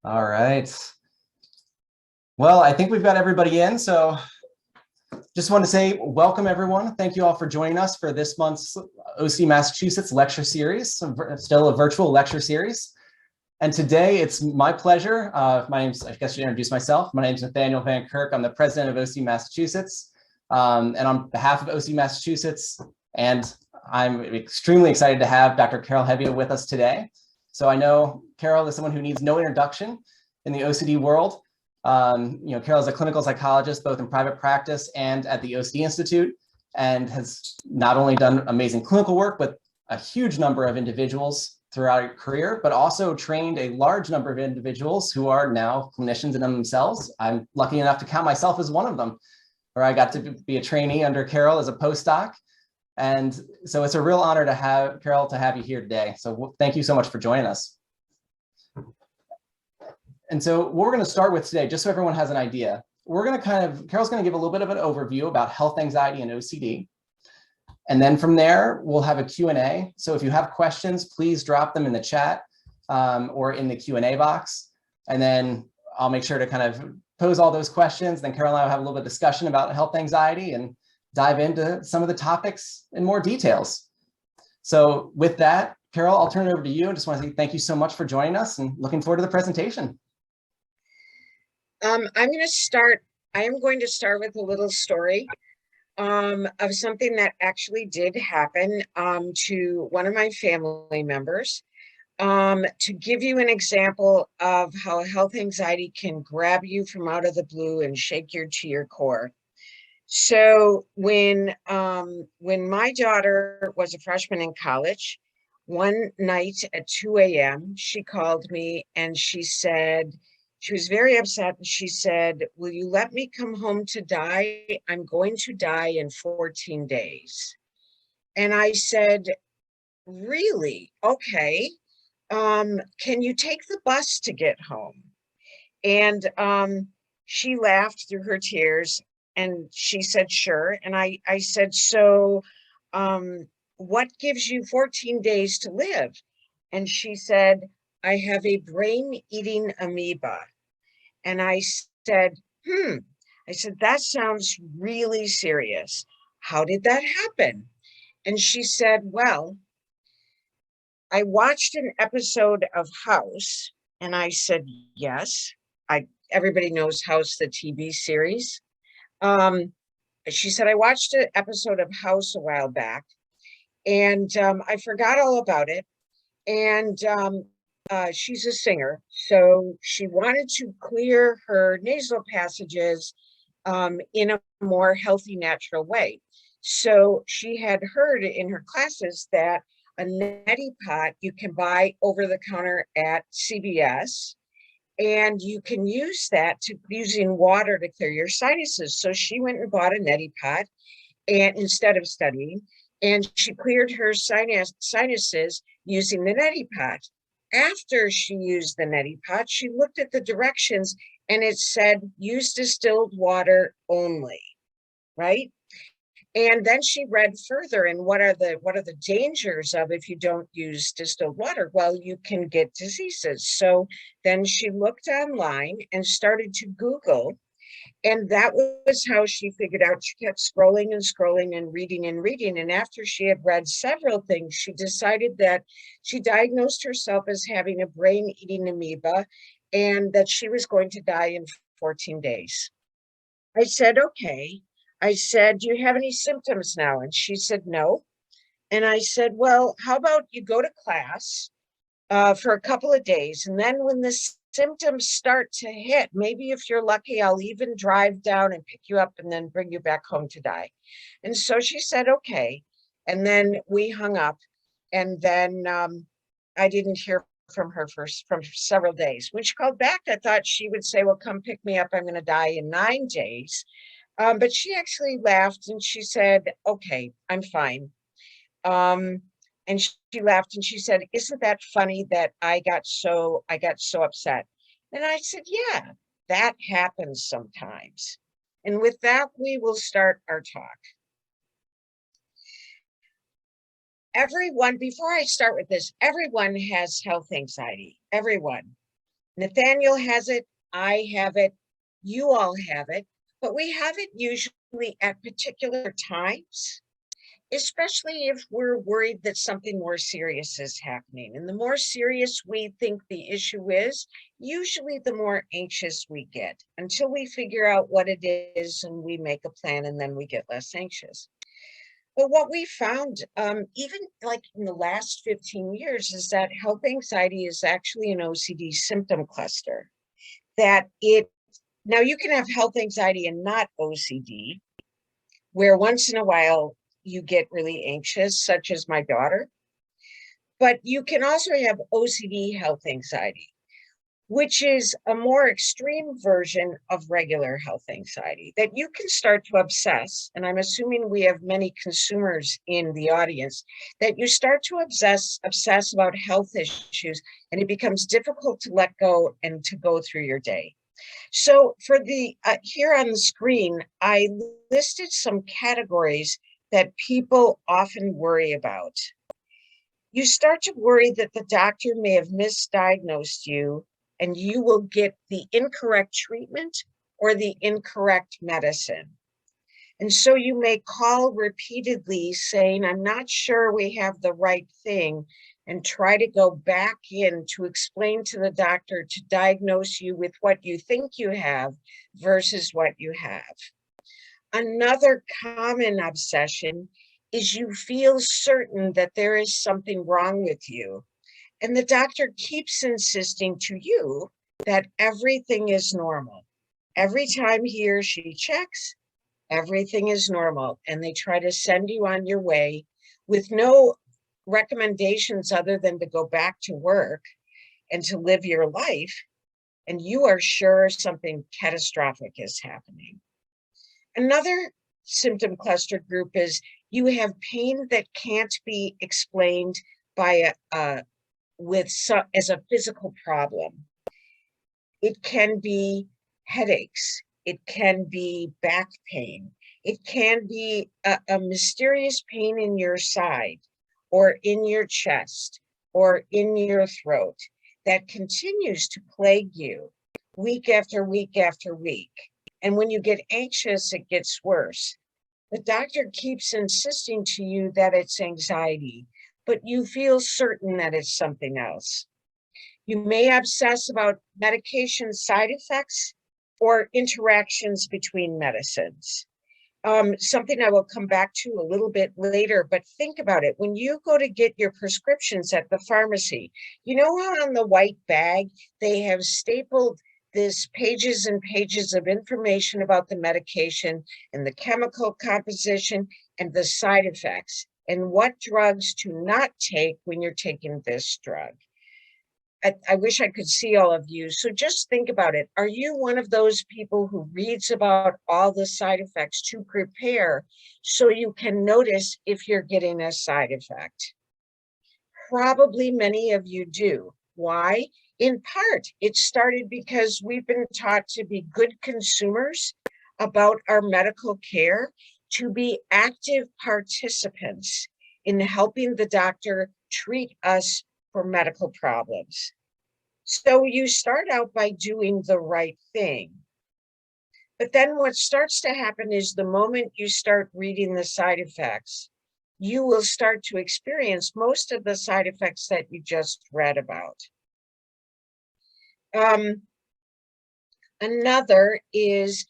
All right. Well, I think we've got everybody in, so just want to say welcome, everyone. Thank you all for joining us for this month's OC Massachusetts lecture series, still a virtual lecture series. And today it's my pleasure. I guess I should introduce myself. My name is Nathaniel Van Kirk. I'm the president of OC Massachusetts. And on behalf of OC Massachusetts, and I'm extremely excited to have Dr. Carol Hevia with us today. So I know Carol is someone who needs no introduction in the OCD world. Carol is a clinical psychologist, both in private practice and at the OCD Institute, and has not only done amazing clinical work, but a huge number of individuals throughout her career, but also trained a large number of individuals who are now clinicians in themselves. I'm lucky enough to count myself as one of them, where I got to be a trainee under Carol as a postdoc. And so it's a real honor to have Carol, to have you here today. So thank you so much for joining us. And so what we're going to start with today, just so everyone has an idea, we're going to Carol's going to give a little bit of an overview about health anxiety and OCD. And then from there, we'll have a Q&A. So if you have questions, please drop them in the chat or in the Q&A box. And then I'll make sure to kind of pose all those questions. Then Carol and I will have a little bit of discussion about health anxiety and dive into some of the topics in more details. So with that, Carol, I'll turn it over to you. I just want to say thank you so much for joining us and looking forward to the presentation. I am going to start with a little story of something that actually did happen to one of my family members, to give you an example of how health anxiety can grab you from out of the blue and shake you to your core. So when my daughter was a freshman in college, one night at 2 a.m., she called me and she said, she was very upset. And she said, "Will you let me come home to die? I'm going to die in 14 days. And I said, "Really? Okay. Can you take the bus to get home?" And she laughed through her tears and she said, "Sure." And I said, "So what gives you 14 days to live?" And she said, "I have a brain-eating amoeba." And I said, I said, "That sounds really serious. How did that happen?" And she said, "Well, I watched an episode of House." And I said, "Yes, everybody knows House, the TV series." She said, "I watched an episode of House a while back and I forgot all about it. And she's a singer, so she wanted to clear her nasal passages in a more healthy, natural way. So she had heard in her classes that a neti pot you can buy over the counter at CVS, and you can use that using water to clear your sinuses. So she went and bought a neti pot, and instead of studying, and she cleared her sinuses using the neti pot. After she used the neti pot, she looked at the directions and it said, "Use distilled water only," right? And then she read further, and what are the dangers of if you don't use distilled water? Well, you can get diseases. So then she looked online and started to Google, and that was how she figured out. She kept scrolling and scrolling and reading and reading. And after she had read several things, she decided that she diagnosed herself as having a brain-eating amoeba and that she was going to die in 14 days. I said, "Okay." I said, "Do you have any symptoms now?" And she said, "No." And I said, "Well, how about you go to class for a couple of days, and then when the symptoms start to hit, maybe if you're lucky, I'll even drive down and pick you up and then bring you back home to die." And so she said, "Okay." And then we hung up, and then I didn't hear from her for several days. When she called back, I thought she would say, "Well, come pick me up. I'm going to die in 9 days." But she actually laughed and she said, "Okay, I'm fine." And she laughed and she said, "Isn't that funny that I got so upset?" And I said, "Yeah, that happens sometimes." And with that, we will start our talk. Everyone, before I start with this, everyone has health anxiety. Everyone. Nathaniel has it, I have it, you all have it, but we have it usually at particular times, especially if we're worried that something more serious is happening. And the more serious we think the issue is, usually the more anxious we get until we figure out what it is and we make a plan, and then we get less anxious. But what we found, even like in the last 15 years, is that health anxiety is actually an OCD symptom cluster. Now you can have health anxiety and not OCD, where once in a while you get really anxious, such as my daughter. But you can also have OCD health anxiety, which is a more extreme version of regular health anxiety that you can start to obsess. And I'm assuming we have many consumers in the audience, that you start to obsess about health issues, and it becomes difficult to let go and to go through your day. So for the here on the screen, I listed some categories that people often worry about. You start to worry that the doctor may have misdiagnosed you and you will get the incorrect treatment or the incorrect medicine. And so you may call repeatedly saying, I'm not sure we have the right thing, and try to go back in to explain to the doctor to diagnose you with what you think you have versus what you have. Another common obsession is you feel certain that there is something wrong with you, and the doctor keeps insisting to you that everything is normal. Every time he or she checks, everything is normal, and they try to send you on your way with no recommendations other than to go back to work and to live your life, and you are sure something catastrophic is happening. Another symptom cluster group is you have pain that can't be explained by as a physical problem. It can be headaches, it can be back pain, it can be a mysterious pain in your side or in your chest or in your throat that continues to plague you week after week after week. And when you get anxious, it gets worse. The doctor keeps insisting to you that it's anxiety, but you feel certain that it's something else. You may obsess about medication side effects or interactions between medicines. Something I will come back to a little bit later, but think about it. When you go to get your prescriptions at the pharmacy, you know how on the white bag, they have stapled this pages and pages of information about the medication and the chemical composition and the side effects and what drugs to not take when you're taking this drug. I wish I could see all of you. So just think about it. Are you one of those people who reads about all the side effects to prepare so you can notice if you're getting a side effect? Probably many of you do. Why? In part, it started because we've been taught to be good consumers about our medical care, to be active participants in helping the doctor treat us for medical problems. So you start out by doing the right thing. But then what starts to happen is the moment you start reading the side effects, you will start to experience most of the side effects that you just read about. Another is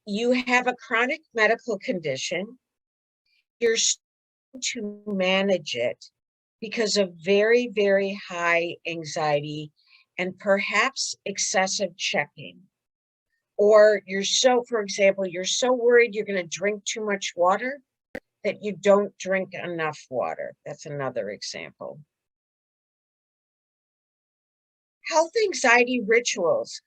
you have a chronic medical condition. You're to manage it because of very, very high anxiety and perhaps excessive checking. Or for example, you're so worried you're going to drink too much water that you don't drink enough water. That's another example. Health anxiety rituals.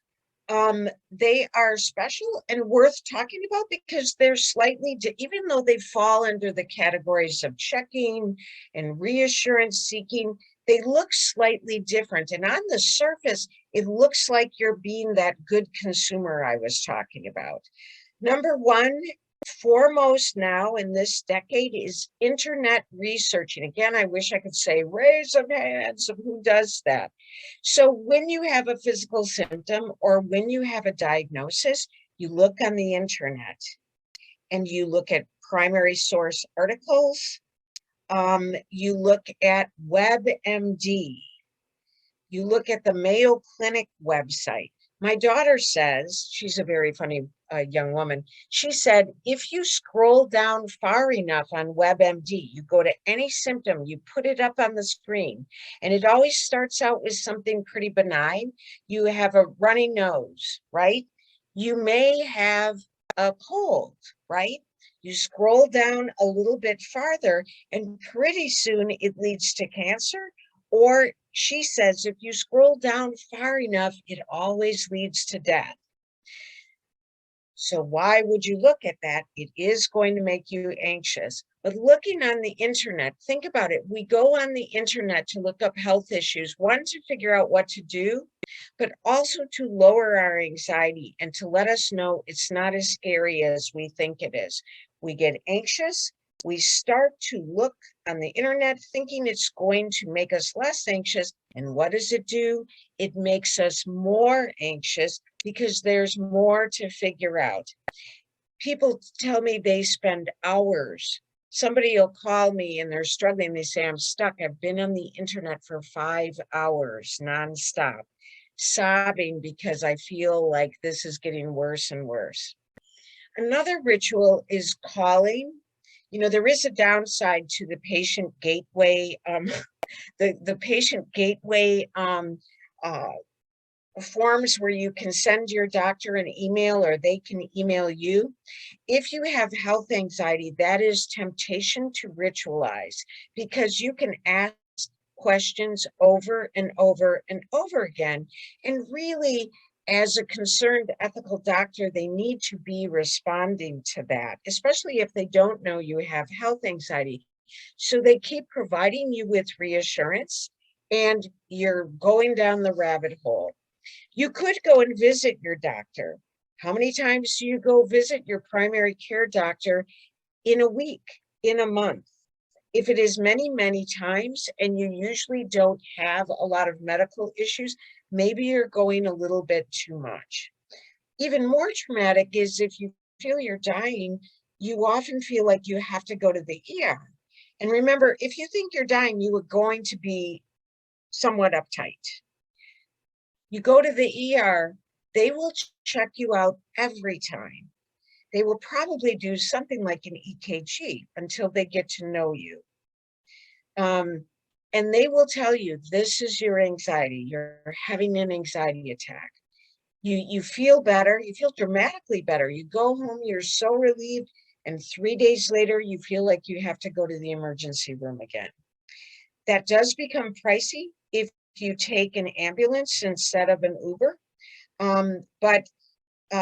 They are special and worth talking about because they're slightly, even though they fall under the categories of checking and reassurance seeking, they look slightly different. And on the surface, it looks like you're being that good consumer I was talking about. Number one foremost now in this decade is internet researching. Again, I wish I could say raise of hands of who does that. So when you have a physical symptom or when you have a diagnosis, you look on the internet and you look at primary source articles. You look at WebMD. You look at the Mayo Clinic website. My daughter says, she's a very funny young woman. She said, if you scroll down far enough on WebMD, you go to any symptom, you put it up on the screen, and it always starts out with something pretty benign. You have a runny nose, right? You may have a cold, right? You scroll down a little bit farther, and pretty soon it leads to cancer. Or she says, if you scroll down far enough, it always leads to death. So why would you look at that? It is going to make you anxious. But looking on the internet, think about it. We go on the internet to look up health issues, one, to figure out what to do, but also to lower our anxiety and to let us know it's not as scary as we think it is. We get anxious. We start to look on the internet thinking it's going to make us less anxious. And what does it do? It makes us more anxious because there's more to figure out. People tell me they spend hours. Somebody will call me and they're struggling. They say, I'm stuck. I've been on the internet for 5 hours nonstop, sobbing because I feel like this is getting worse and worse. Another ritual is calling. You know, there is a downside to the patient gateway, the patient gateway forms where you can send your doctor an email or they can email you. If you have health anxiety, that is temptation to ritualize because you can ask questions over and over and over again. And really, as a concerned ethical doctor, they need to be responding to that, especially if they don't know you have health anxiety. So they keep providing you with reassurance and you're going down the rabbit hole. You could go and visit your doctor. How many times do you go visit your primary care doctor in a week, in a month? If it is many, many times and you usually don't have a lot of medical issues, maybe you're going a little bit too much. Even more traumatic is if you feel you're dying, you often feel like you have to go to the ER. And remember, if you think you're dying, you are going to be somewhat uptight. You go to the ER, they will check you out every time. They will probably do something like an EKG until they get to know you. And they will tell you, this is your anxiety. You're having an anxiety attack. You feel better. You feel dramatically better. You go home, you're so relieved. And 3 days later, you feel like you have to go to the emergency room again. That does become pricey if you take an ambulance instead of an Uber. But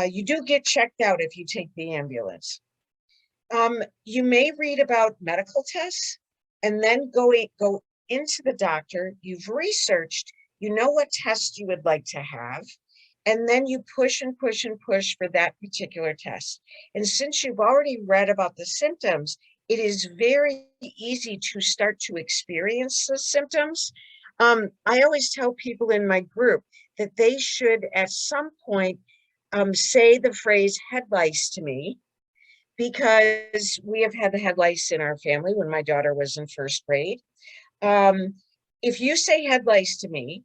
you do get checked out if you take the ambulance. You may read about medical tests and then go into the doctor. You've researched, you know what tests you would like to have, and then you push and push and push for that particular test. And since you've already read about the symptoms, it is very easy to start to experience the symptoms. I always tell people in my group that they should at some point say the phrase head lice to me, because we have had the head lice in our family when my daughter was in first grade. If you say head lice to me,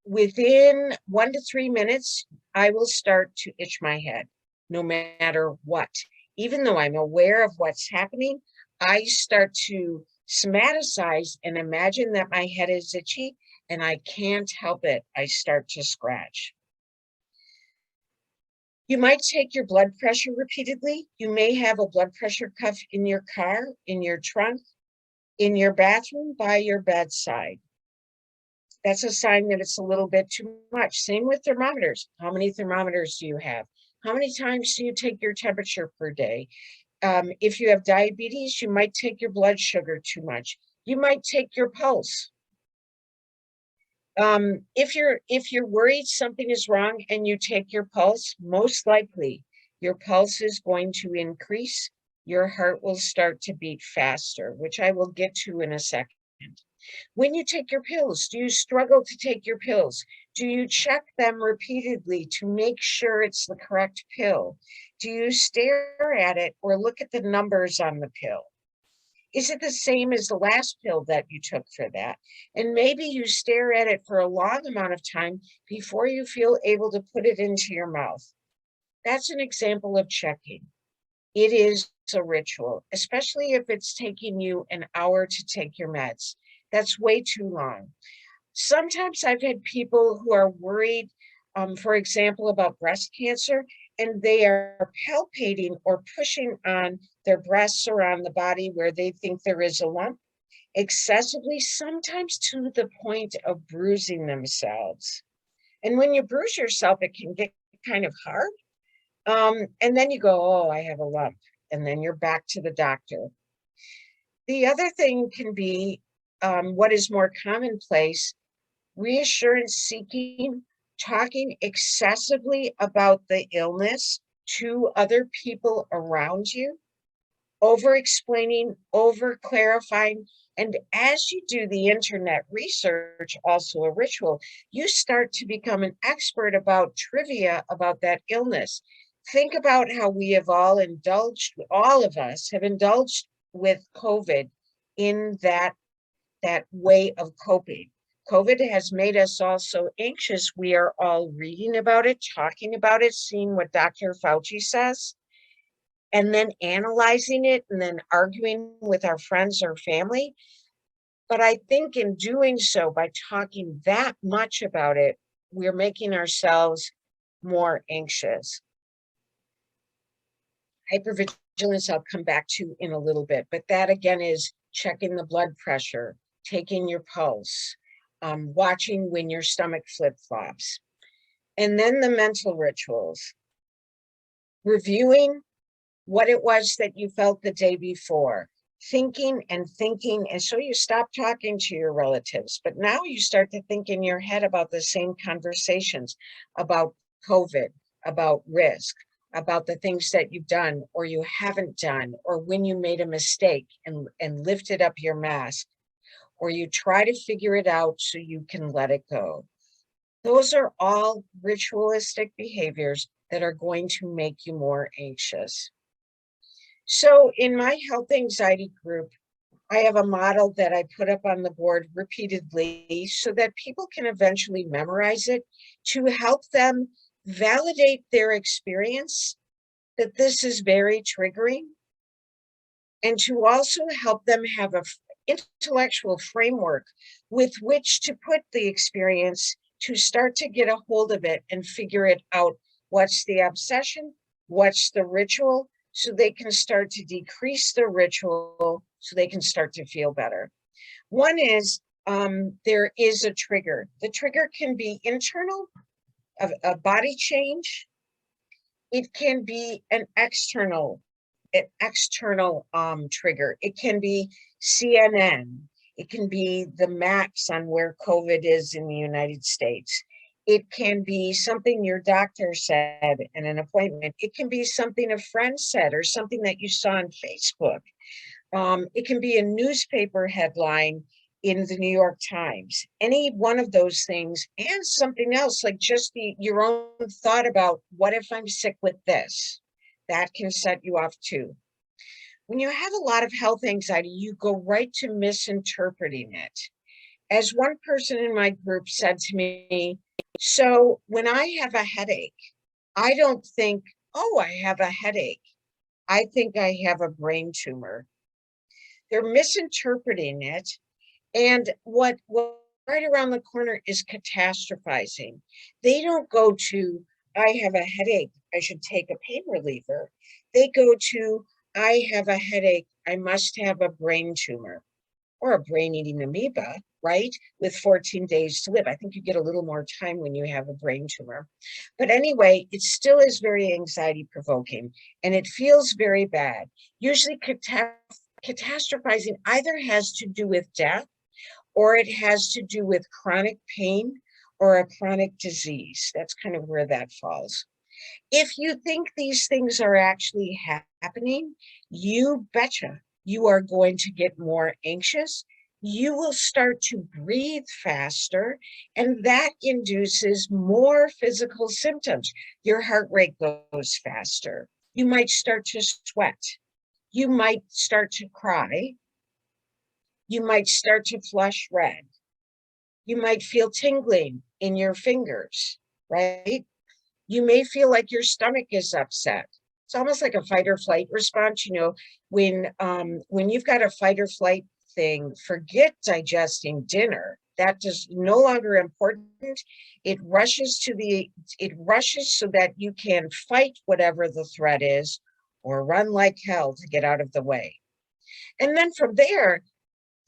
within 1 to 3 minutes, I will start to itch my head, no matter what. Even though I'm aware of what's happening, I start to somatize and imagine that my head is itchy and I can't help it. I start to scratch. You might take your blood pressure repeatedly. You may have a blood pressure cuff in your car, in your trunk, in your bathroom, by your bedside. That's a sign that it's a little bit too much. Same with thermometers. How many thermometers do you have? How many times do you take your temperature per day? If you have diabetes, you might take your blood sugar too much. You might take your pulse. If you're worried something is wrong and you take your pulse, most likely Your pulse is going to increase. Your heart will start to beat faster, which I will get to in a second. When you take your pills, do you struggle to take your pills? Do you check them repeatedly to make sure it's the correct pill? Do you stare at it or look at the numbers on the pill? Is it the same as the last pill that you took for that? And maybe you stare at it for a long amount of time before you feel able to put it into your mouth. That's an example of checking. It is a ritual, especially if it's taking you an hour to take your meds. That's way too long. Sometimes I've had people who are worried, for example, about breast cancer, and they are palpating or pushing on their breasts or on the body where they think there is a lump excessively, sometimes to the point of bruising themselves. And when you bruise yourself, it can get kind of hard. And then you go, oh, I have a lump. And then you're back to the doctor. The other thing can be what is more commonplace, reassurance seeking, talking excessively about the illness to other people around you, over explaining, over clarifying. And as you do the internet research, also a ritual, you start to become an expert about trivia about that illness. Think about how we have all indulged, all of us have indulged with COVID in that way of coping. COVID has made us all so anxious. We are all reading about it, talking about it, seeing what Dr. Fauci says, and then analyzing it and then arguing with our friends or family. But I think in doing so, by talking that much about it, we're making ourselves more anxious. Hypervigilance, I'll come back to in a little bit, but that again is checking the blood pressure, taking your pulse, watching when your stomach flip-flops. And then the mental rituals, reviewing what it was that you felt the day before, thinking and thinking. And so you stop talking to your relatives, but now you start to think in your head about the same conversations about COVID, about risk, about the things that you've done or you haven't done, or when you made a mistake and lifted up your mask, or you try to figure it out so you can let it go. Those are all ritualistic behaviors that are going to make you more anxious. So in my health anxiety group, I have a model that I put up on the board repeatedly so that people can eventually memorize it to help them validate their experience, that this is very triggering, and to also help them have an intellectual framework with which to put the experience to start to get a hold of it and figure it out. What's the obsession? What's the ritual? So they can start to decrease the ritual so they can start to feel better. One is there is a trigger. The trigger can be internal, a body change. It can be an external trigger. It can be CNN. It can be the maps on where COVID is in the United States. It can be something your doctor said in an appointment. It can be something a friend said or something that you saw on Facebook. It can be a newspaper headline in the New York Times. Any one of those things, and something else like just your own thought about, what if I'm sick with this? That can set you off too. When you have a lot of health anxiety, you go right to misinterpreting it. As one person in my group said to me, so when I have a headache, I don't think, oh, I have a headache. I think I have a brain tumor. They're misinterpreting it. And what right around the corner is catastrophizing. They don't go to, I have a headache, I should take a pain reliever. They go to, I have a headache, I must have a brain tumor or a brain-eating amoeba, right? With 14 days to live. I think you get a little more time when you have a brain tumor. But anyway, it still is very anxiety provoking and it feels very bad. Usually catastrophizing either has to do with death or it has to do with chronic pain or a chronic disease. That's kind of where that falls. If you think these things are actually happening, you betcha you are going to get more anxious. You will start to breathe faster, and that induces more physical symptoms. Your heart rate goes faster. You might start to sweat. You might start to cry. You might start to flush red. You might feel tingling in your fingers, right? You may feel like your stomach is upset. It's almost like a fight or flight response. When you've got a fight or flight thing, forget digesting dinner. That is no longer important. It rushes so that you can fight whatever the threat is, or run like hell to get out of the way. And then from there,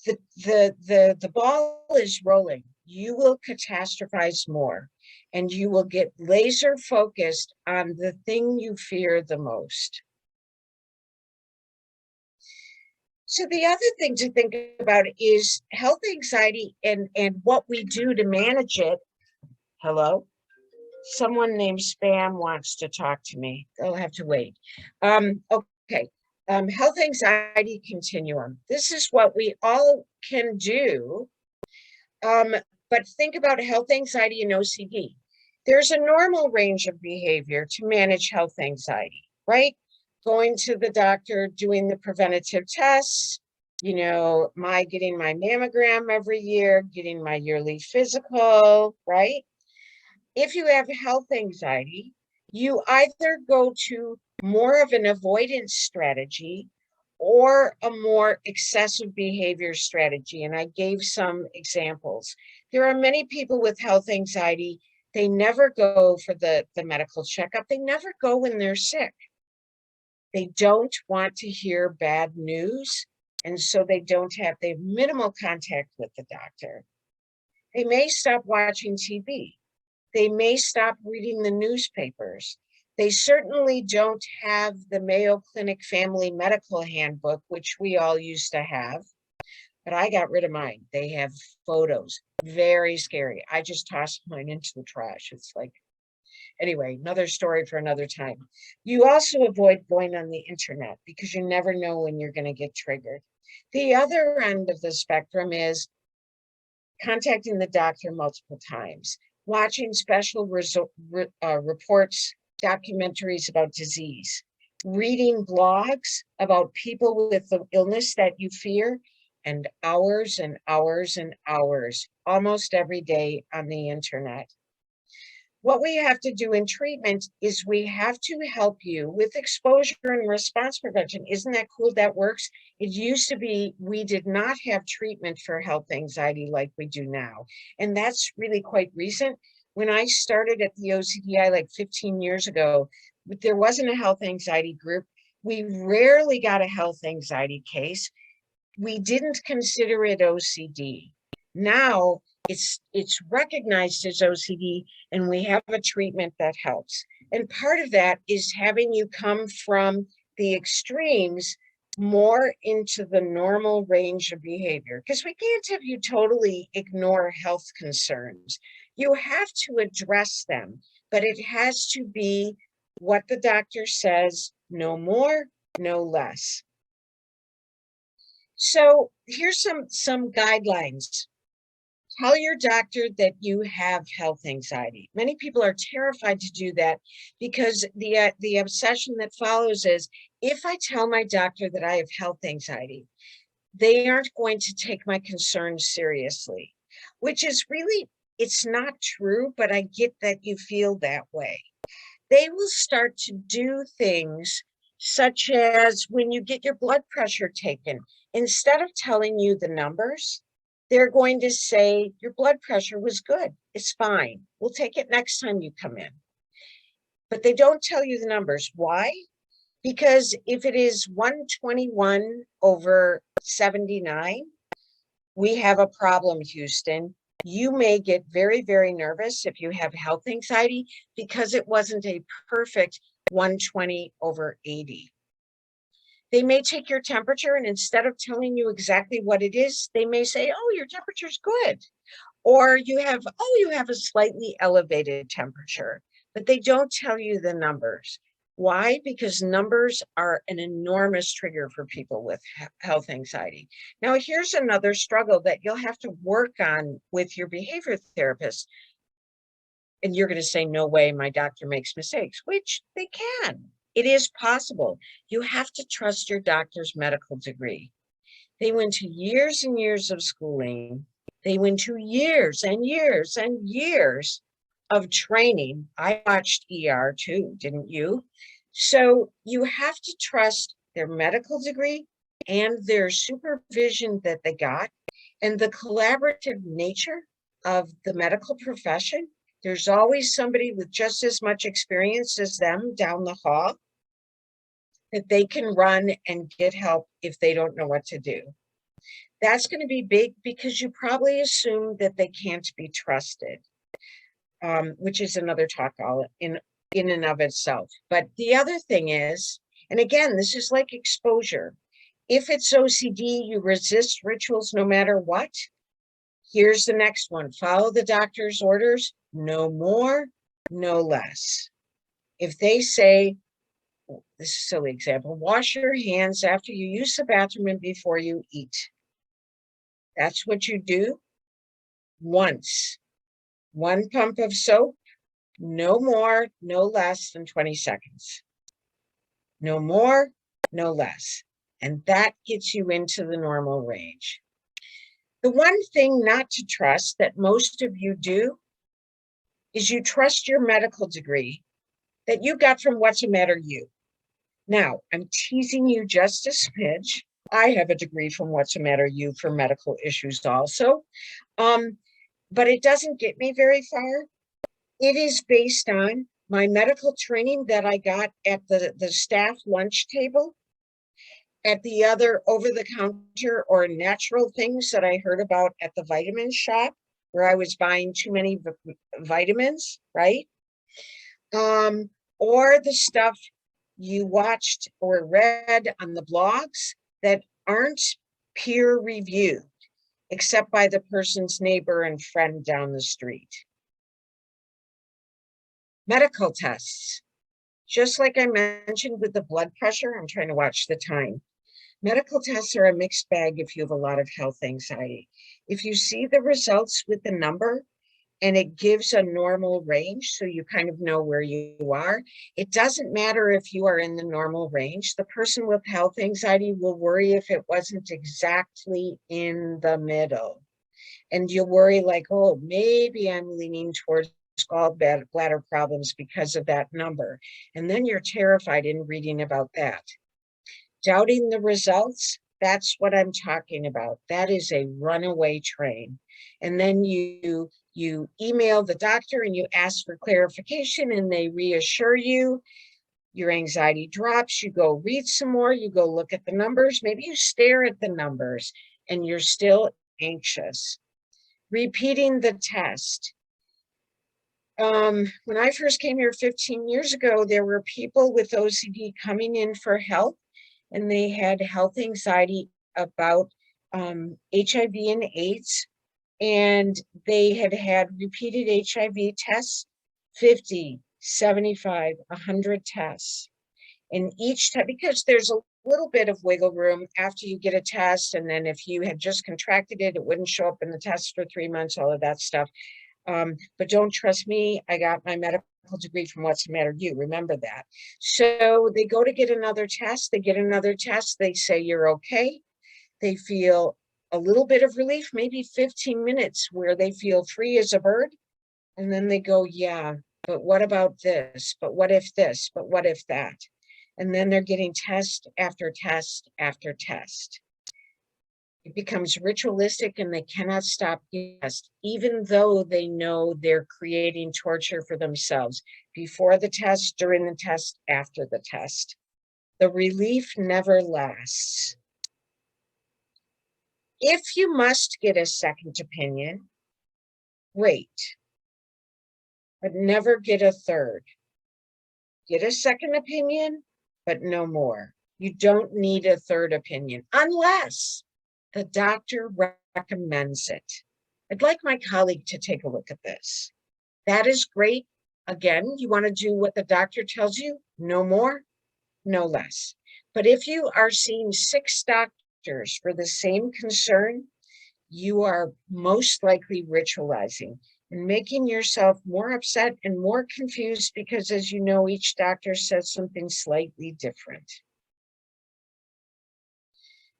the ball is rolling. You will catastrophize more, and you will get laser focused on the thing you fear the most. So the other thing to think about is health anxiety and what we do to manage it. Hello? Someone named Spam wants to talk to me. They'll have to wait. Okay. Health anxiety continuum. This is what we all can do. But think about health anxiety and OCD. There's a normal range of behavior to manage health anxiety, right? Going to the doctor, doing the preventative tests, getting my mammogram every year, getting my yearly physical, right? If you have health anxiety, you either go to more of an avoidance strategy or a more excessive behavior strategy. And I gave some examples. There are many people with health anxiety. They never go for the medical checkup. They never go when they're sick. They don't want to hear bad news. And so they have minimal contact with the doctor. They may stop watching TV. They may stop reading the newspapers. They certainly don't have the Mayo Clinic Family Medical Handbook, which we all used to have, but I got rid of mine. They have photos, very scary. I just tossed mine into the trash. It's like, anyway, another story for another time. You also avoid going on the internet because you never know when you're going to get triggered. The other end of the spectrum is contacting the doctor multiple times, watching special reports, documentaries about disease, reading blogs about people with the illness that you fear, and hours and hours and hours, almost every day on the internet. What we have to do in treatment is we have to help you with exposure and response prevention. Isn't that cool? That works. It used to be we did not have treatment for health anxiety like we do now. And that's really quite recent. When I started at the OCDI like 15 years ago, there wasn't a health anxiety group. We rarely got a health anxiety case. We didn't consider it OCD. Now it's recognized as OCD, and we have a treatment that helps. And part of that is having you come from the extremes more into the normal range of behavior, because we can't have you totally ignore health concerns. You have to address them, but it has to be what the doctor says, no more, no less. So here's some guidelines. Tell your doctor that you have health anxiety. Many people are terrified to do that because the obsession that follows is, if I tell my doctor that I have health anxiety, they aren't going to take my concerns seriously, which is really, it's not true, but I get that you feel that way. They will start to do things such as when you get your blood pressure taken, instead of telling you the numbers, they're going to say, your blood pressure was good. It's fine. We'll take it next time you come in. But they don't tell you the numbers. Why? Because if it is 121/79, we have a problem, Houston. You may get very, very nervous if you have health anxiety because it wasn't a perfect 120/80. They may take your temperature, and instead of telling you exactly what it is, they may say, oh, your temperature's good. Or you have a slightly elevated temperature. but they don't tell you the numbers. Why? Because numbers are an enormous trigger for people with health anxiety. Now, here's another struggle that you'll have to work on with your behavior therapist. And you're going to say, no way, my doctor makes mistakes, which they can. It is possible. You have to trust your doctor's medical degree. They went to years and years of schooling. They went to years and years and years of training. I watched ER too, didn't you? So you have to trust their medical degree and their supervision that they got and the collaborative nature of the medical profession. There's always somebody with just as much experience as them down the hall that they can run and get help if they don't know what to do. That's going to be big because you probably assume that they can't be trusted, which is another talk all in and of itself. But the other thing is, and again, this is like exposure. If it's OCD, you resist rituals no matter what. Here's the next one. Follow the doctor's orders. No more, no less. If they say, this is a silly example, wash your hands after you use the bathroom and before you eat. That's what you do once. One pump of soap, no more, no less than 20 seconds. No more, no less. And that gets you into the normal range. The one thing not to trust that most of you do is you trust your medical degree that you got from What's the Matter You. Now, I'm teasing you just a smidge. I have a degree from What's the Matter You for medical issues also, but it doesn't get me very far. It is based on my medical training that I got at the staff lunch table, at the other over-the-counter or natural things that I heard about at the vitamin shop, where I was buying too many vitamins, right? Or the stuff you watched or read on the blogs that aren't peer reviewed, except by the person's neighbor and friend down the street. Medical tests. Just like I mentioned with the blood pressure, I'm trying to watch the time. Medical tests are a mixed bag if you have a lot of health anxiety. If you see the results with the number and it gives a normal range, so you kind of know where you are, it doesn't matter if you are in the normal range. The person with health anxiety will worry if it wasn't exactly in the middle. And you'll worry like, oh, maybe I'm leaning towards gallbladder problems because of that number. And then you're terrified in reading about that. Doubting the results, that's what I'm talking about. That is a runaway train. And then you email the doctor and you ask for clarification and they reassure you. Your anxiety drops, you go read some more, you go look at the numbers, maybe you stare at the numbers and you're still anxious. Repeating the test. When I first came here 15 years ago, there were people with OCD coming in for help and they had health anxiety about HIV and AIDS, and they had had repeated HIV tests, 50, 75, 100 tests. And each time, because there's a little bit of wiggle room after you get a test, and then if you had just contracted it, it wouldn't show up in the test for 3 months, all of that stuff. But don't trust me, I got my medical degree from What's the Matter You, remember that. So they go to get another test, they get another test, they say you're okay. They feel a little bit of relief, maybe 15 minutes where they feel free as a bird. And then they go, yeah, but what about this? But what if this? But what if that? And then they're getting test after test after test. It becomes ritualistic and they cannot stop the test, even though they know they're creating torture for themselves before the test, during the test, after the test. The relief never lasts. If you must get a second opinion, great, but never get a third. Get a second opinion, but no more. You don't need a third opinion unless the doctor recommends it. I'd like my colleague to take a look at this. That is great Again, you want to do what the doctor tells you, no more, no less. But if you are seeing 6 doctors for the same concern, you are most likely ritualizing and making yourself more upset and more confused because, as you know, each doctor says something slightly different.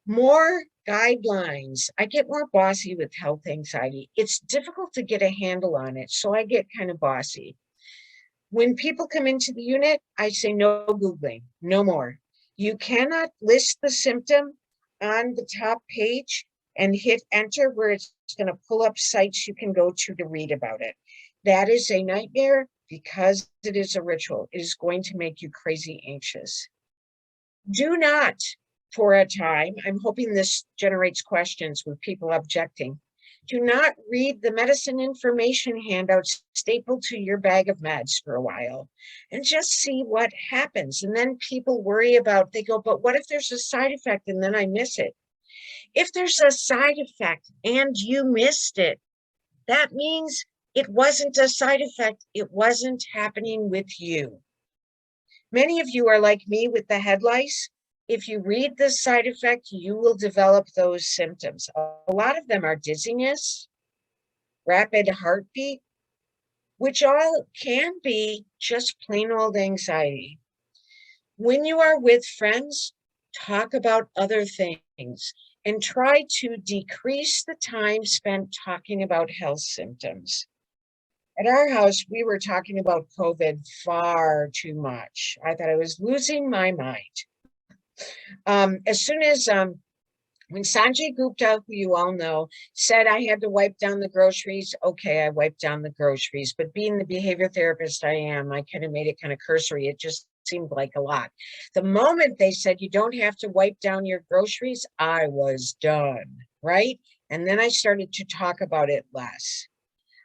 More guidelines. I get more bossy with health anxiety. It's difficult to get a handle on it, so I get kind of bossy. When people come into the unit, I say no Googling, no more. You cannot list the symptom on the top page and hit enter where it's going to pull up sites you can go to read about it. That is a nightmare because it is a ritual. It is going to make you crazy anxious. Do not, for a time, I'm hoping this generates questions with people objecting. Do not read the medicine information handouts stapled to your bag of meds for a while and just see what happens. And then people worry about, they go, but what if there's a side effect and then I miss it? If there's a side effect and you missed it, that means it wasn't a side effect. It wasn't happening with you. Many of you are like me with the head lice. If you read the side effect, you will develop those symptoms. A lot of them are dizziness, rapid heartbeat, which all can be just plain old anxiety. When you are with friends, talk about other things and try to decrease the time spent talking about health symptoms. At our house, we were talking about COVID far too much. I thought I was losing my mind. As soon as when Sanjay Gupta, who you all know, said I had to wipe down the groceries, okay, I wiped down the groceries. But being the behavior therapist I am, I kind of made it kind of cursory. It just seemed like a lot. The moment they said you don't have to wipe down your groceries, I was done, right? And then I started to talk about it less.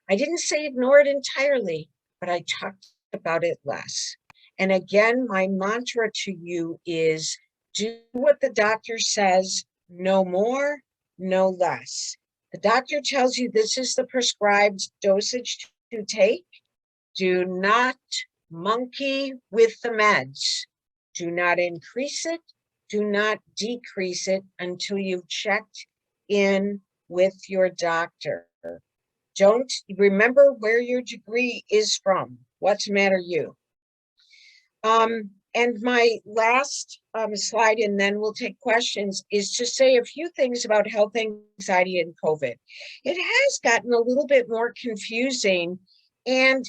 I didn't say ignore it entirely, but I talked about it less. And again, my mantra to you is do what the doctor says, no more, no less. The doctor tells you this is the prescribed dosage to take. Do not monkey with the meds. Do not increase it. Do not decrease it until you've checked in with your doctor. Don't remember where your degree is from. What's the matter you? And my last slide, and then we'll take questions, is to say a few things about health anxiety and COVID. It has gotten a little bit more confusing and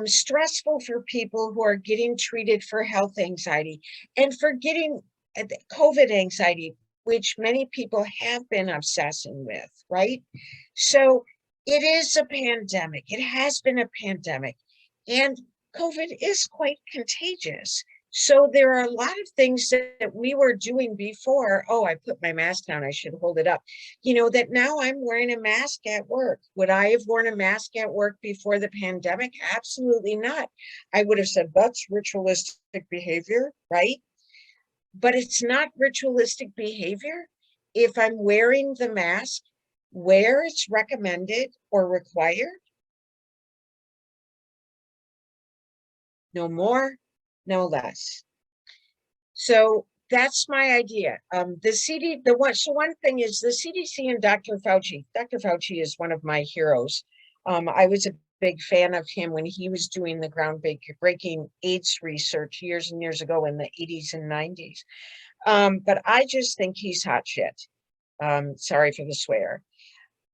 stressful for people who are getting treated for health anxiety and for getting COVID anxiety, which many people have been obsessing with, right? So it is a pandemic. It has been a pandemic. And COVID is quite contagious. So there are a lot of things that we were doing before. Oh, I put my mask down. I should hold it up. You know, that now I'm wearing a mask at work. Would I have worn a mask at work before the pandemic? Absolutely not. I would have said, that's ritualistic behavior, right? But it's not ritualistic behavior if I'm wearing the mask where it's recommended or required. No more, no less. So that's my idea. One thing is the CDC and Dr. Fauci. Dr. Fauci is one of my heroes. I was a big fan of him when he was doing the groundbreaking AIDS research years and years ago in the 80s and 90s. But I just think he's hot shit. Sorry for the swear.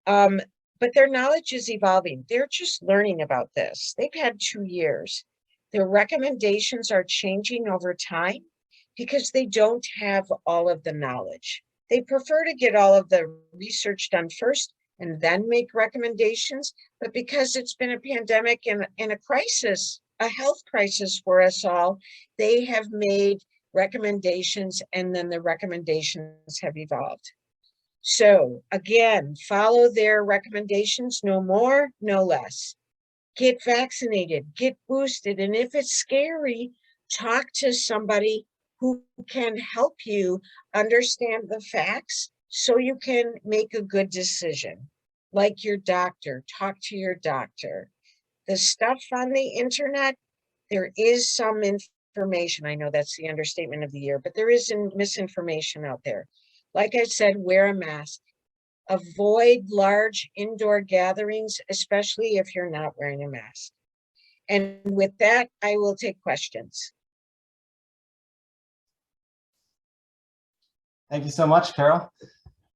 But their knowledge is evolving. They're just learning about this. They've had 2 years. Their recommendations are changing over time because they don't have all of the knowledge. They prefer to get all of the research done first and then make recommendations. But because it's been a pandemic and a crisis, a health crisis for us all, they have made recommendations and then the recommendations have evolved. So again, follow their recommendations, no more, no less. Get vaccinated, get boosted, and if it's scary, talk to somebody who can help you understand the facts so you can make a good decision. Like your doctor, talk to your doctor. The stuff on the internet, there is some information. I know that's the understatement of the year, but there is some misinformation out there. Like I said, wear a mask. Avoid large indoor gatherings, especially if you're not wearing a mask. And with that, I will take questions. Thank you so much, Carol.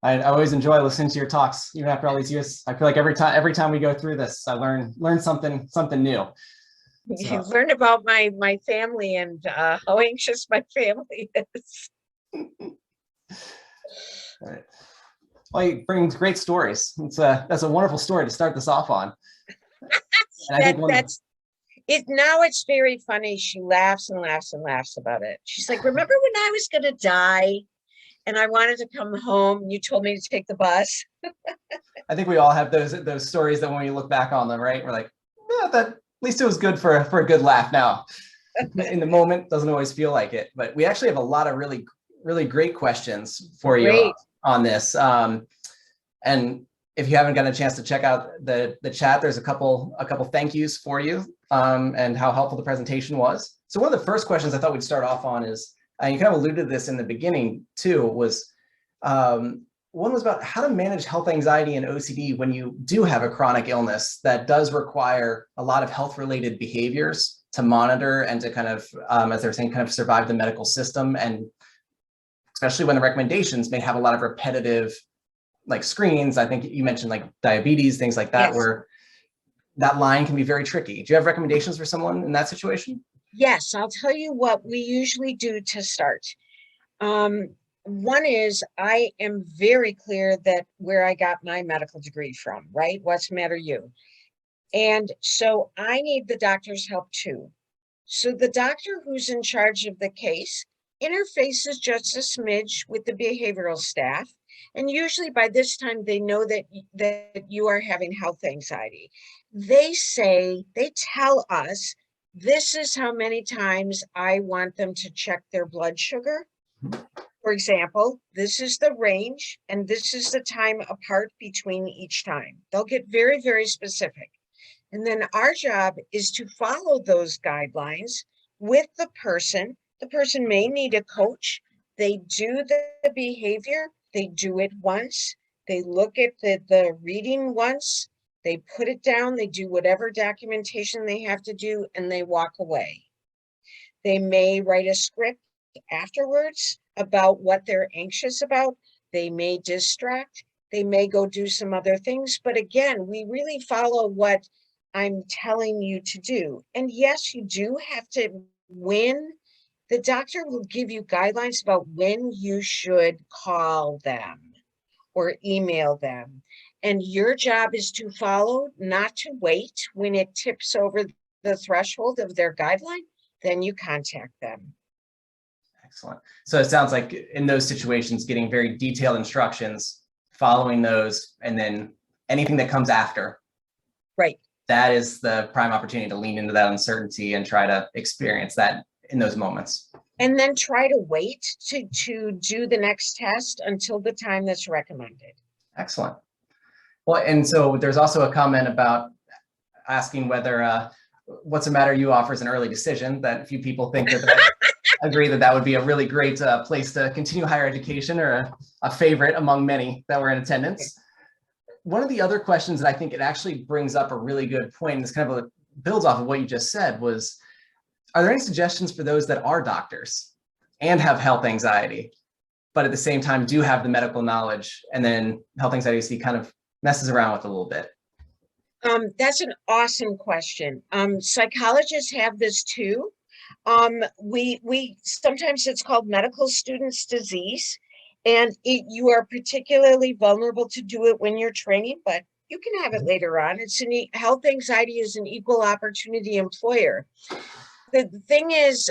I always enjoy listening to your talks, even after all these years. I feel like every time we go through this, I learn something new. You learn about my family and how anxious my family is. Right. Well, you bring great stories. That's a wonderful story to start this off on. That's it. Now it's very funny. She laughs and laughs and laughs about it. She's like, remember when I was going to die and I wanted to come home? You told me to take the bus. I think we all have those stories that when we look back on them, right? We're like, that at least it was good for a good laugh now. In the moment, doesn't always feel like it. But we actually have a lot of really, really great questions for you on this. And if you haven't gotten a chance to check out the chat, there's a couple thank yous for you and how helpful the presentation was. So one of the first questions I thought we'd start off on is, and you kind of alluded to this in the beginning too, was one was about how to manage health anxiety and OCD when you do have a chronic illness that does require a lot of health-related behaviors to monitor and to kind of, as they're saying, kind of survive the medical system, and especially when the recommendations may have a lot of repetitive like screens. I think you mentioned like diabetes, things like that, yes, where that line can be very tricky. Do you have recommendations for someone in that situation? Yes, I'll tell you what we usually do to start. One is I am very clear that where I got my medical degree from, right? What's the matter you? And so I need the doctor's help too. So the doctor who's in charge of the case interfaces just a smidge with the behavioral staff. And usually by this time, they know that you are having health anxiety. They tell us, this is how many times I want them to check their blood sugar. For example, this is the range, and this is the time apart between each time. They'll get very, very specific. And then our job is to follow those guidelines with the person. The person may need a coach. They do the behavior. They do it once. They look at the reading once. They put it down. They do whatever documentation they have to do, and they walk away. They may write a script afterwards about what they're anxious about. They may distract. They may go do some other things. But again, we really follow what I'm telling you to do. And yes, you do have to, when the doctor will give you guidelines about when you should call them or email them. And your job is to follow, not to wait. When it tips over the threshold of their guideline, then you contact them. Excellent. So it sounds like in those situations, getting very detailed instructions, following those, and then anything that comes after. Right. That is the prime opportunity to lean into that uncertainty and try to experience that in those moments. And then try to wait to do the next test until the time that's recommended. Excellent. Well, and so there's also a comment about asking whether What's the Matter You offers an early decision, that a few people think that agree that would be a really great place to continue higher education, or a favorite among many that were in attendance. One of the other questions that I think it actually brings up a really good point, and this kind of builds off of what you just said, was, are there any suggestions for those that are doctors and have health anxiety, but at the same time do have the medical knowledge, and then health anxiety kind of messes around with a little bit? That's an awesome question. Psychologists have this too. We sometimes it's called medical students disease, and you are particularly vulnerable to do it when you're training, but you can have it later on. Health anxiety is an equal opportunity employer. The thing is,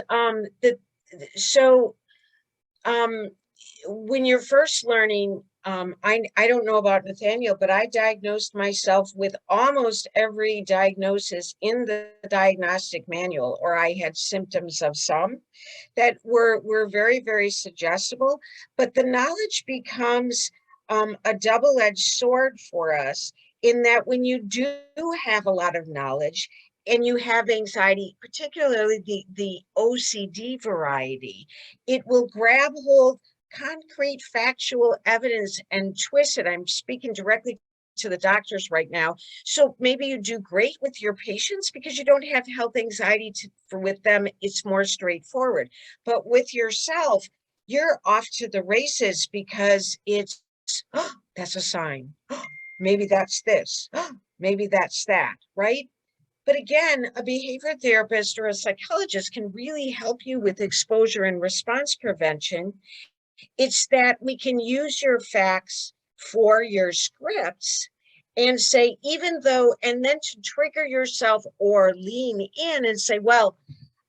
when you're first learning, I don't know about Nathaniel, but I diagnosed myself with almost every diagnosis in the diagnostic manual, or I had symptoms of some that were very, very suggestible. But the knowledge becomes a double-edged sword for us, in that when you do have a lot of knowledge and you have anxiety, particularly the OCD variety, it will grab hold concrete factual evidence and twist it. I'm speaking directly to the doctors right now. So maybe you do great with your patients because you don't have health anxiety with them. It's more straightforward. But with yourself, you're off to the races because it's, oh, that's a sign. Oh, maybe that's this. Oh, maybe that's that, right? But again, a behavior therapist or a psychologist can really help you with exposure and response prevention. It's that we can use your facts for your scripts and say, even though, and then to trigger yourself or lean in and say, well,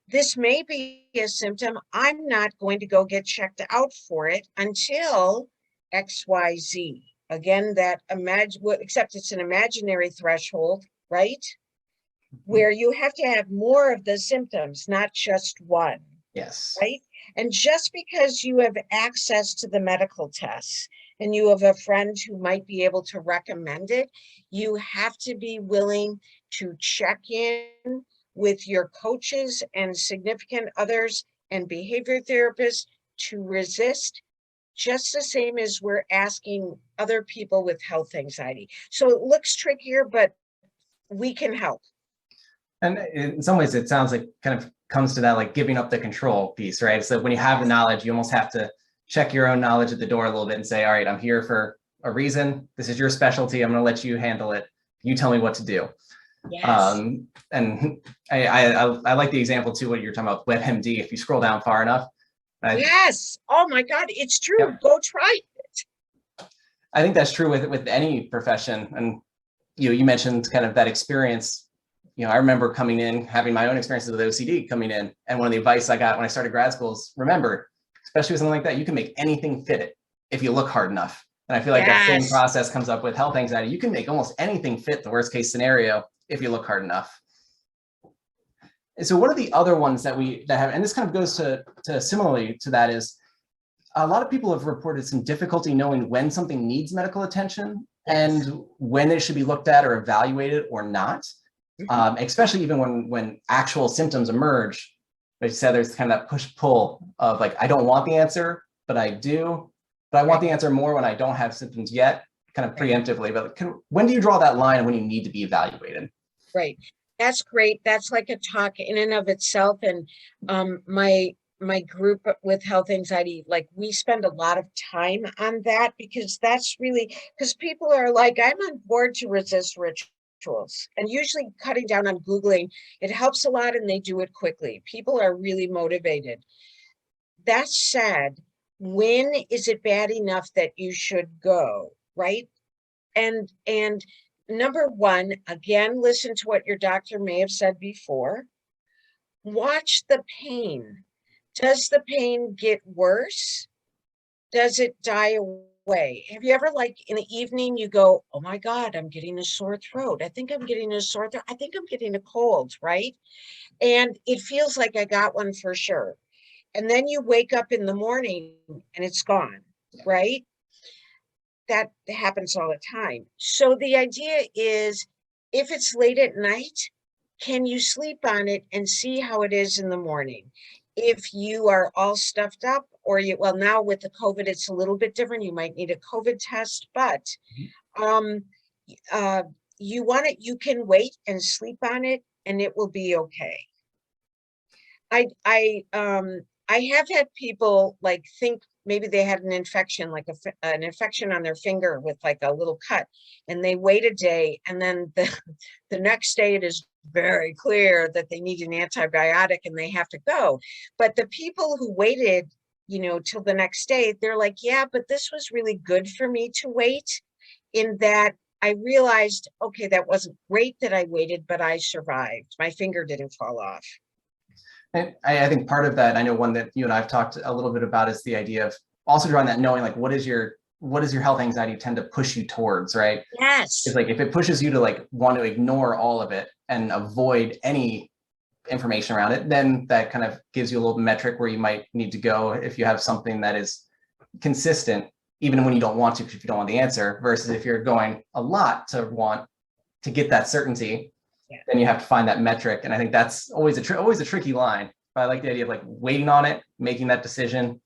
this may be a symptom. I'm not going to go get checked out for it until XYZ. Again, that except it's an imaginary threshold, right? Where you have to have more of the symptoms, not just one. Yes. Right? And just because you have access to the medical tests and you have a friend who might be able to recommend it, you have to be willing to check in with your coaches and significant others and behavior therapists to resist, just the same as we're asking other people with health anxiety. So it looks trickier, but we can help. And in some ways, it sounds like kind of comes to that like giving up the control piece, right? So when you have the knowledge, you almost have to check your own knowledge at the door a little bit and say, all right, I'm here for a reason. This is your specialty. I'm going to let you handle it. You tell me what to do. Yes. And I like the example too, what you're talking about WebMD. If you scroll down far enough. Yes. Oh my God, it's true. Yep. Go try it. I think that's true with any profession. And you mentioned kind of that experience. I remember coming in, having my own experiences with OCD coming in. And one of the advice I got when I started grad school is, remember, especially with something like that, you can make anything fit it if you look hard enough. And I feel like that same process comes up with health anxiety. You can make almost anything fit the worst case scenario if you look hard enough. And so one of the other ones that have, and this kind of goes to similarly to that, is a lot of people have reported some difficulty knowing when something needs medical attention and when it should be looked at or evaluated or not. Especially even when actual symptoms emerge. Like you said, there's kind of that push-pull of like, I don't want the answer, but I do. But I want the answer more when I don't have symptoms yet, kind of preemptively. But when do you draw that line and when you need to be evaluated? Right. That's great. That's like a talk in and of itself. And my group with health anxiety, like we spend a lot of time on that because that's really, because people are like, I'm on board to resist rituals. And usually cutting down on Googling, it helps a lot and they do it quickly. People are really motivated. That said, when is it bad enough that you should go, right? And number one, again, listen to what your doctor may have said before. Watch the pain. Does the pain get worse? Does it die away? Have you ever, like in the evening, you go, oh my God, I'm getting a sore throat. I think I'm getting a sore throat. I think I'm getting a cold, right? And it feels like I got one for sure. And then you wake up in the morning and it's gone, right? That happens all the time. So the idea is, if it's late at night, can you sleep on it and see how it is in the morning? If you are all stuffed up, or well, now with the COVID, it's a little bit different. You might need a COVID test, but you can wait and sleep on it and it will be okay. I have had people like think maybe they had an infection, like an infection on their finger with like a little cut, and they wait a day, and then the next day it is very clear that they need an antibiotic and they have to go. But the people who waited, till the next day, they're like, yeah, but this was really good for me to wait, in that I realized, okay, that wasn't great that I waited, but I survived. My finger didn't fall off. And I think part of that, I know one that you and I have talked a little bit about, is the idea of also drawing that, knowing like, what does your health anxiety tend to push you towards, right? Yes. It's like, if it pushes you to like want to ignore all of it and avoid any information around it, then that kind of gives you a little metric where you might need to go if you have something that is consistent, even when you don't want to, because if you don't want the answer, versus if you're going a lot to want to get that certainty. then you have to find that metric. And I think that's always a tricky line. But I like the idea of like waiting on it, making that decision,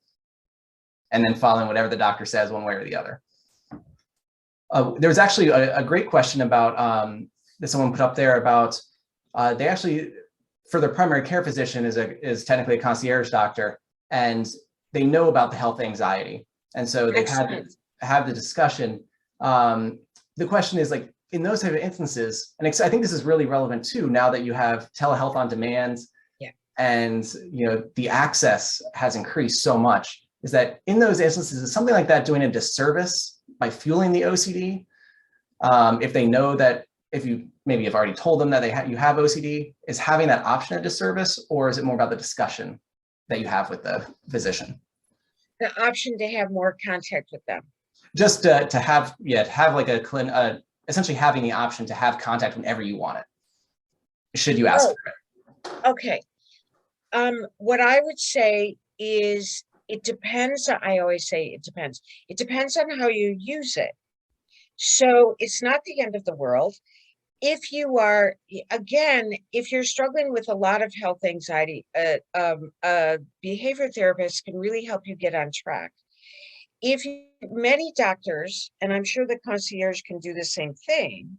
and then following whatever the doctor says one way or the other. There was actually a great question about that someone put up there about they actually, for their primary care physician is technically a concierge doctor, and they know about the health anxiety. And so they've had the discussion. The question is like, in those type of instances, and I think this is really relevant too, now that you have telehealth on demand, and the access has increased so much, is that in those instances, is something like that doing a disservice by fueling the OCD? If they know that, if you maybe have already told them that you have OCD, is having that option a disservice, or is it more about the discussion that you have with the physician? The option to have more contact with them. Just to have like essentially having the option to have contact whenever you want it, should you ask for it. Okay. What I would say is it depends. I always say it depends. It depends on how you use it. So it's not the end of the world. If you are, again, if you're struggling with a lot of health anxiety, a behavior therapist can really help you get on track. Many doctors, and I'm sure the concierge can do the same thing,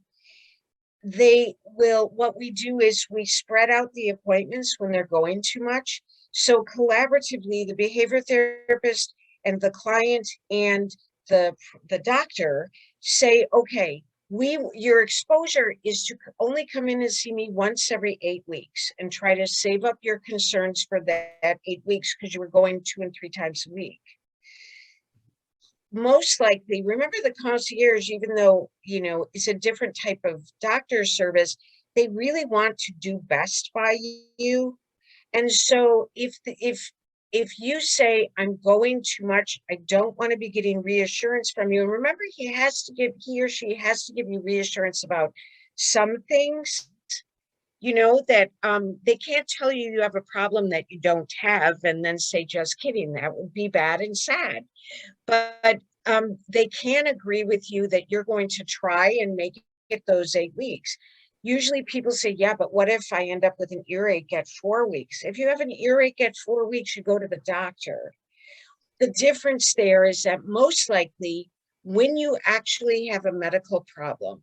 what we do is we spread out the appointments when they're going too much. So collaboratively, the behavior therapist and the client and the doctor say, okay, your exposure is to only come in and see me once every 8 weeks, and try to save up your concerns for that 8 weeks, because you were going 2 and 3 times a week. Most likely, remember the concierge, even though, it's a different type of doctor service, they really want to do best by you. And so if you say, I'm going too much, I don't want to be getting reassurance from you. And remember, he or she has to give you reassurance about some things, that they can't tell you have a problem that you don't have and then say, just kidding. That would be bad and sad. But they can agree with you that you're going to try and make it those 8 weeks. Usually people say, yeah, but what if I end up with an earache at 4 weeks? If you have an earache at 4 weeks, you go to the doctor. The difference there is that most likely when you actually have a medical problem,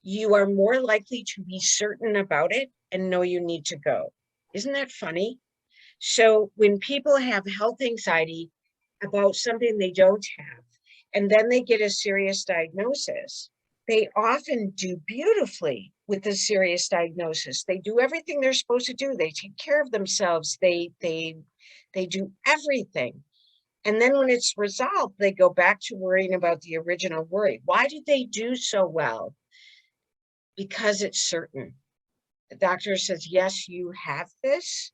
you are more likely to be certain about it and know you need to go. Isn't that funny? So when people have health anxiety about something they don't have, and then they get a serious diagnosis, they often do beautifully with the serious diagnosis. They do everything they're supposed to do. They take care of themselves. They do everything. And then when it's resolved, they go back to worrying about the original worry. Why did they do so well? Because it's certain. The doctor says, yes, you have this.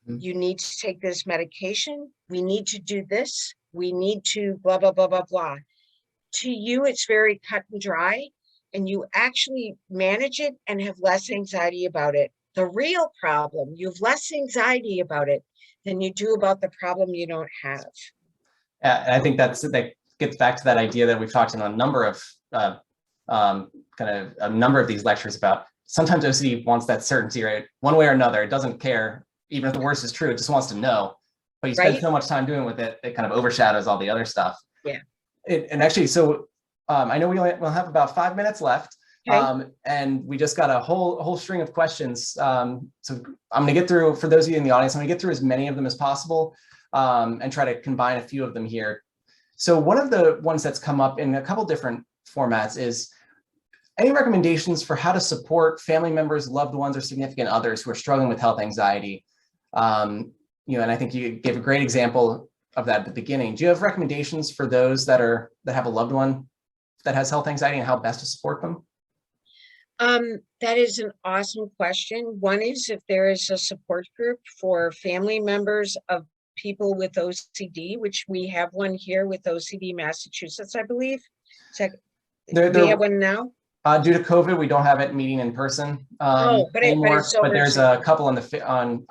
You need to take this medication. We need to do this. We need to blah, blah, blah, blah, blah. To you, it's very cut and dry, and you actually manage it and have less anxiety about it. The real problem, you have less anxiety about it than you do about the problem you don't have. Yeah, and I think that gets back to that idea that we've talked in a number of a number of these lectures about. Sometimes OCD wants that certainty, right? One way or another, it doesn't care. Even if the worst is true, it just wants to know. But you spend so much time doing with it, it kind of overshadows all the other stuff. Yeah. And actually, so I know we'll have about 5 minutes left. Okay. And we just got a whole string of questions. So I'm going to get through, for those of you in the audience, I'm going to get through as many of them as possible and try to combine a few of them here. So one of the ones that's come up in a couple different formats is, any recommendations for how to support family members, loved ones, or significant others who are struggling with health anxiety? And I think you gave a great example of that at the beginning. Do you have recommendations for those that have a loved one that has health anxiety and how best to support them? That is an awesome question. One is if there is a support group for family members of people with OCD, which we have one here with OCD Massachusetts, I believe. We have one now? Due to COVID, we don't have it meeting in person anymore. But there's a couple on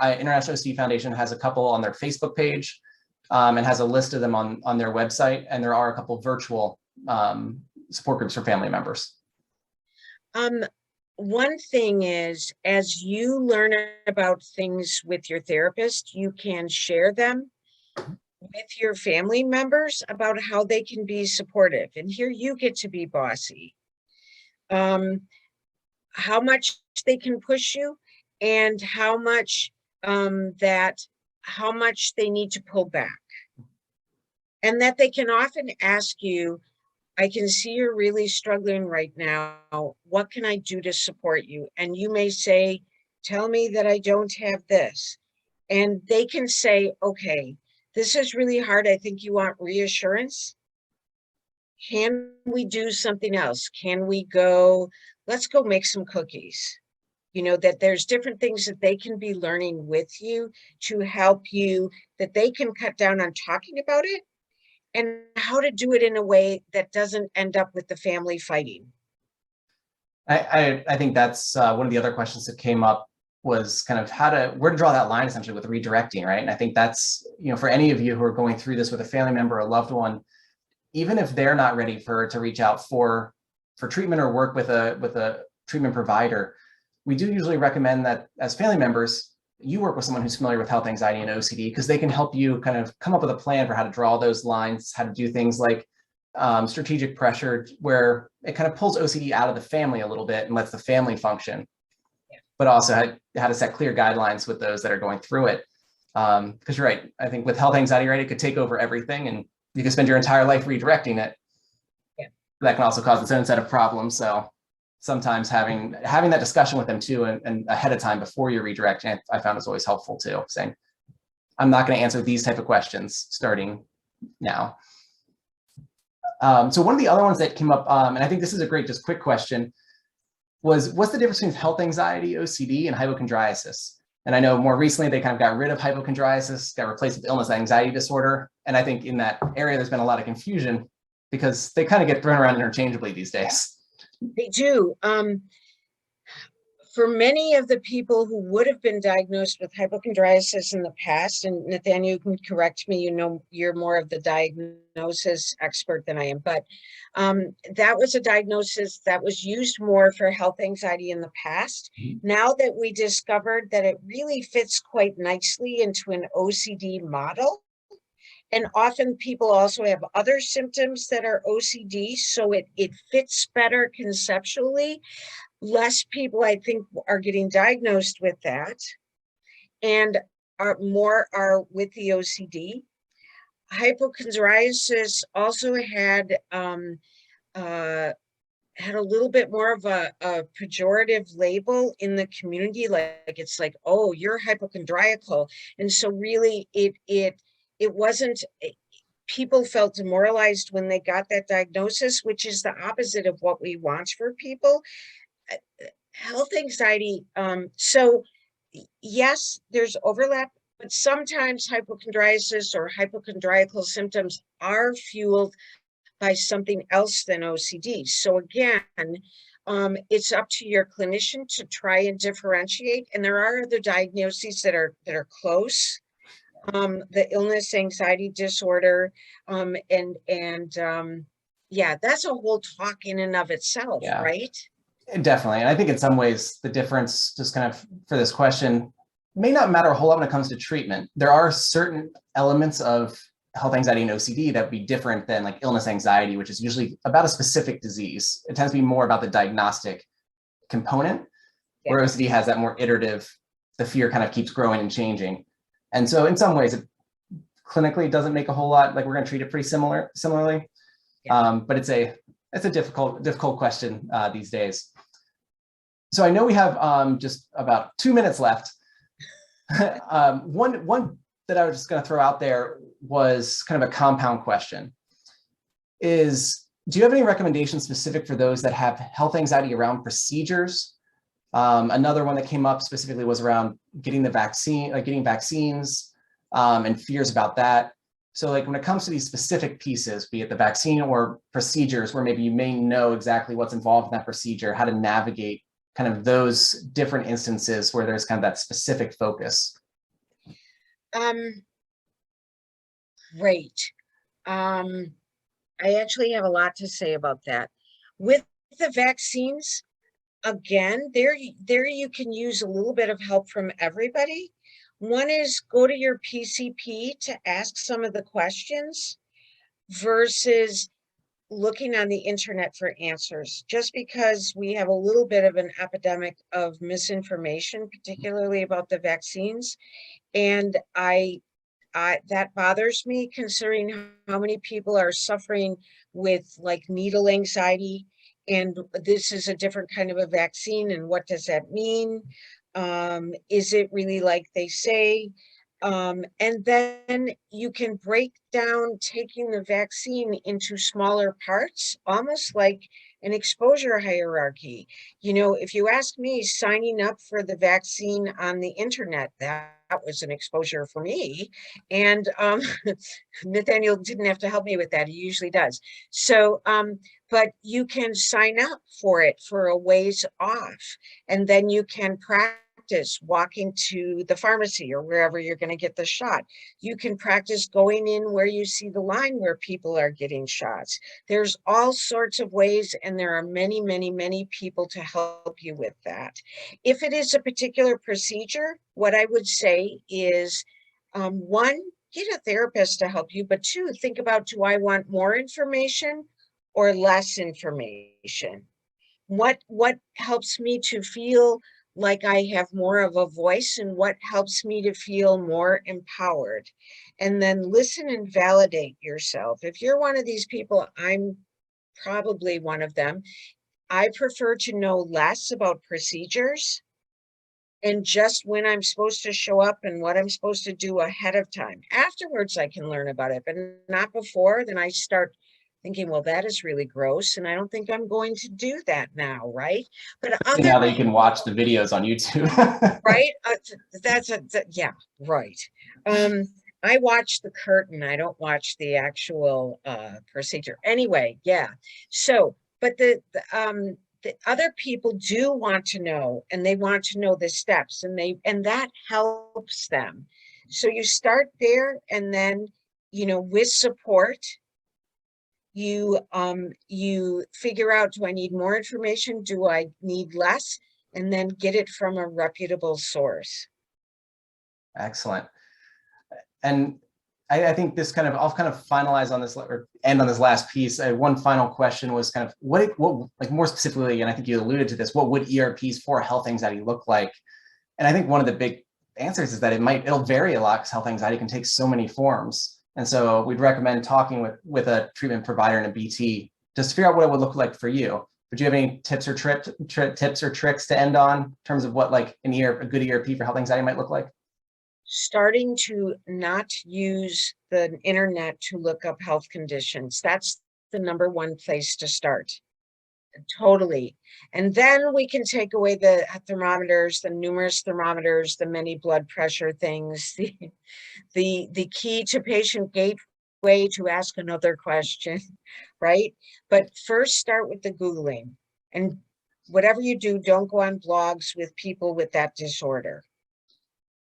International OCD Foundation has a couple on their Facebook page and has a list of them on their website. And there are a couple virtual support groups for family members. one thing is, as you learn about things with your therapist, you can share them with your family members about how they can be supportive. And here you get to be bossy. How much they can push you and how much how much they need to pull back. And that they can often ask you, I can see you're really struggling right now. What can I do to support you? And you may say, tell me that I don't have this. And they can say, okay, this is really hard. I think you want reassurance. Can we do something else? Can we go, let's go make some cookies. You know, that there's different things that they can be learning with you to help you, that they can cut down on talking about it and how to do it in a way that doesn't end up with the family fighting. I think that's one of the other questions that came up was kind of where to draw that line essentially with redirecting, right? And I think that's, for any of you who are going through this with a family member or a loved one, even if they're not ready to reach out for treatment or work with a treatment provider, we do usually recommend that as family members, you work with someone who's familiar with health, anxiety, and OCD, because they can help you kind of come up with a plan for how to draw those lines, how to do things like strategic pressure, where it kind of pulls OCD out of the family a little bit and lets the family function, but also how to set clear guidelines with those that are going through it. Because you're right, I think with health anxiety, right, it could take over everything and you can spend your entire life redirecting it. Yeah. That can also cause its own set of problems. So sometimes having that discussion with them too and ahead of time before you're redirecting, I found is always helpful too, saying, I'm not going to answer these type of questions starting now. So one of the other ones that came up, and I think this is a great, just quick question, was what's the difference between health anxiety, OCD, and hypochondriasis? And I know more recently they kind of got rid of hypochondriasis, got replaced with illness anxiety disorder. And I think in that area, there's been a lot of confusion because they kind of get thrown around interchangeably these days. They do. For many of the people who would have been diagnosed with hypochondriasis in the past, and Nathaniel, you can correct me, you're more of the diagnosis expert than I am, but that was a diagnosis that was used more for health anxiety in the past. Now that we discovered that it really fits quite nicely into an OCD model, and often people also have other symptoms that are OCD, so it fits better conceptually. Less people, I think, are getting diagnosed with that, and more are with the OCD. Hypochondriasis also had a little bit more of a pejorative label in the community, like it's like, oh, you're hypochondriacal, and so really it wasn't. People felt demoralized when they got that diagnosis, which is the opposite of what we want for people. Health anxiety, so yes, there's overlap, but sometimes hypochondriasis or hypochondriacal symptoms are fueled by something else than OCD. So again, it's up to your clinician to try and differentiate. And there are other diagnoses that are close. The illness anxiety disorder, yeah, that's a whole talk in and of itself, Yeah. right? Definitely. And I think in some ways, the difference just kind of for this question may not matter a whole lot when it comes to treatment. There are certain elements of health anxiety and OCD that would be different than like illness anxiety, which is usually about a specific disease. It tends to be more about the diagnostic component, where OCD has that more iterative, the fear kind of keeps growing and changing. And so in some ways, it clinically doesn't make a whole lot, like we're going to treat it pretty similarly. But it's a difficult question these days. So I know we have just about 2 minutes left. One that I was just going to throw out there was kind of a compound question. Do you have any recommendations specific for those that have health anxiety around procedures? Another one that came up specifically was around getting vaccines and fears about that. So like when it comes to these specific pieces, be it the vaccine or procedures where maybe you may know exactly what's involved in that procedure, how to navigate kind of those different instances where there's kind of that specific focus. Great. I actually have a lot to say about that. With the vaccines, again, there you can use a little bit of help from everybody. One is go to your PCP to ask some of the questions versus looking on the internet for answers, just because we have a little bit of an epidemic of misinformation, particularly about the vaccines. And that bothers me, considering how many people are suffering with like needle anxiety. And this is a different kind of a vaccine. And what does that mean? Is it really like they say? And then you can break down taking the vaccine into smaller parts, almost like an exposure hierarchy. You know, if you ask me, signing up for the vaccine on the internet, that was an exposure for me. And Nathaniel didn't have to help me with that. He usually does. So, but you can sign up for it for a ways off, and then you can practice walking to the pharmacy or wherever you're going to get the shot. You can practice going in where you see the line where people are getting shots. There's all sorts of ways, and there are many, many, many people to help you with that. If it is a particular procedure, what I would say is, one, get a therapist to help you, but two, think about, do I want more information or less information? What helps me to feel like I have more of a voice, and what helps me to feel more empowered? And then listen and validate yourself. If you're one of these people, I'm probably one of them. I prefer to know less about procedures and just when I'm supposed to show up and what I'm supposed to do ahead of time. Afterwards, I can learn about it, but not before. Then I start thinking, well, that is really gross, and I don't think I'm going to do that now, right? But other Now that you can watch the videos on YouTube. right? Yeah, right. I watch the curtain. I don't watch the actual procedure. Anyway, yeah. So, but the other people do want to know, and they want to know the steps, and that helps them. So you start there, and then, you know, with support, you figure out, do I need more information? Do I need less? And then get it from a reputable source. Excellent. And I think this kind of, I'll kind of finalize on this or end on this last piece. One final question was kind of what like more specifically, and I think you alluded to this, what would ERPs for health anxiety look like? And I think one of the big answers is that it'll vary a lot, because health anxiety can take so many forms. And so we'd recommend talking with a treatment provider and a BT just to figure out what it would look like for you. But do you have any tips or tricks to end on in terms of what like a good ERP for health anxiety might look like? Starting to not use the internet to look up health conditions. That's the number one place to start. Totally. And then we can take away the thermometers, the numerous thermometers, the many blood pressure things, the key to patient gateway to ask another question, right? But first start with the Googling, and whatever you do, don't go on blogs with people with that disorder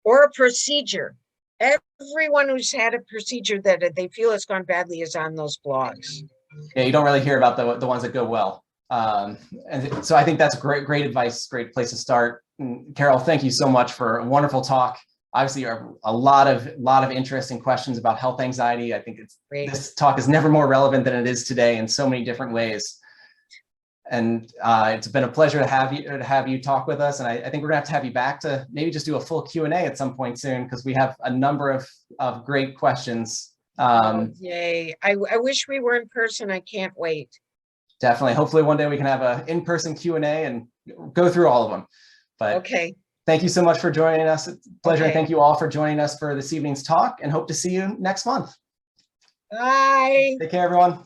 or a procedure. Everyone who's had a procedure that they feel has gone badly is on those blogs. Yeah, you don't really hear about the ones that go well. And so I think that's great advice, great place to start. And Carol, thank you so much for a wonderful talk. Obviously, a lot of interesting questions about health anxiety. I think this talk is never more relevant than it is today in so many different ways. And it's been a pleasure to have you talk with us. And I think we're gonna have to have you back to maybe just do a full Q&A at some point soon, because we have a number of great questions. Yay! I wish we were in person. I can't wait. Definitely. Hopefully one day we can have an in-person Q&A and go through all of them. But okay. Thank you so much for joining us. It's a pleasure. Okay. And thank you all for joining us for this evening's talk, and hope to see you next month. Bye. Take care, everyone.